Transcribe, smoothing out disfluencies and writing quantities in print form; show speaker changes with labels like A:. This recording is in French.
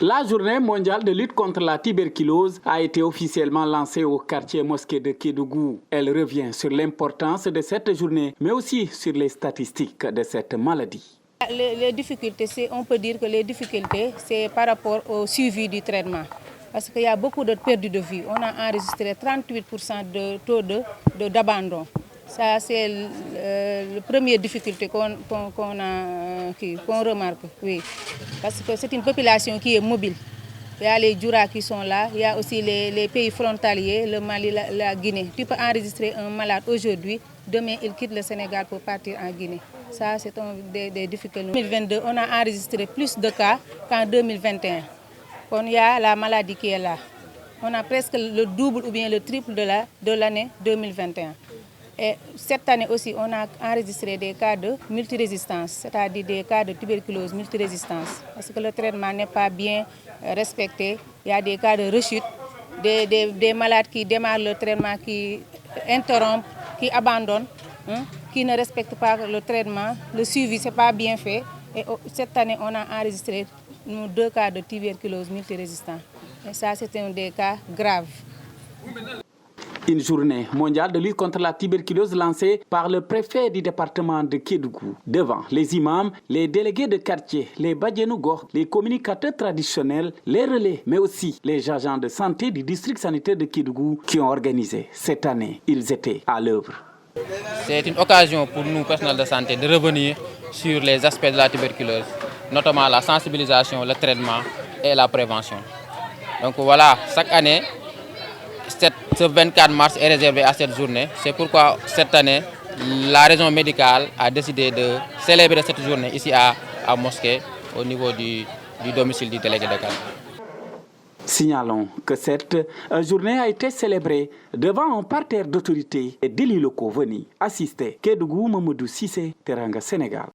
A: La journée mondiale de lutte contre la tuberculose a été officiellement lancée au quartier mosquée de Kédougou. Elle revient sur l'importance de cette journée, mais aussi sur les statistiques de cette maladie.
B: Les difficultés, on peut dire que les difficultés, c'est par rapport au suivi du traitement. Parce qu'il y a beaucoup de pertes de vie. On a enregistré 38% de taux d'abandon. Ça, c'est la première difficulté qu'on remarque. Oui. Parce que c'est une population qui est mobile. Il y a les Djoura qui sont là, il y a aussi les pays frontaliers, le Mali, la Guinée. Tu peux enregistrer un malade aujourd'hui, demain il quitte le Sénégal pour partir en Guinée. Ça, c'est des difficultés. En 2022, on a enregistré plus de cas qu'en 2021. Il y a la maladie qui est là. On a presque le double ou bien le triple de l'année 2021. Et cette année aussi, on a enregistré des cas de multirésistance, c'est-à-dire des cas de tuberculose multirésistance. Parce que le traitement n'est pas bien respecté. Il y a des cas de rechute, des malades qui démarrent le traitement, qui interrompent, qui abandonnent, qui ne respectent pas le traitement. Le suivi, ce n'est pas bien fait. Et cette année, on a enregistré 2 cas de tuberculose multirésistante. Et ça, c'est un des cas graves.
A: Une journée mondiale de lutte contre la tuberculose lancée par le préfet du département de Kédougou. Devant les imams, les délégués de quartier, les badjanougor, les communicateurs traditionnels, les relais, mais aussi les agents de santé du district sanitaire de Kédougou qui ont organisé cette année. Ils étaient à l'œuvre.
C: C'est une occasion pour nous, personnels de santé, de revenir sur les aspects de la tuberculose, notamment la sensibilisation, le traitement et la prévention. Donc voilà, chaque année, ce 24 mars est réservé à cette journée. C'est pourquoi cette année, la région médicale a décidé de célébrer cette journée ici à Mosquée, au niveau du domicile du délégué de quartier.
A: Signalons que cette journée a été célébrée devant un parterre d'autorités et d'élus locaux venus assister. Kédougou, Mamadou Cissé, Teranga, Sénégal.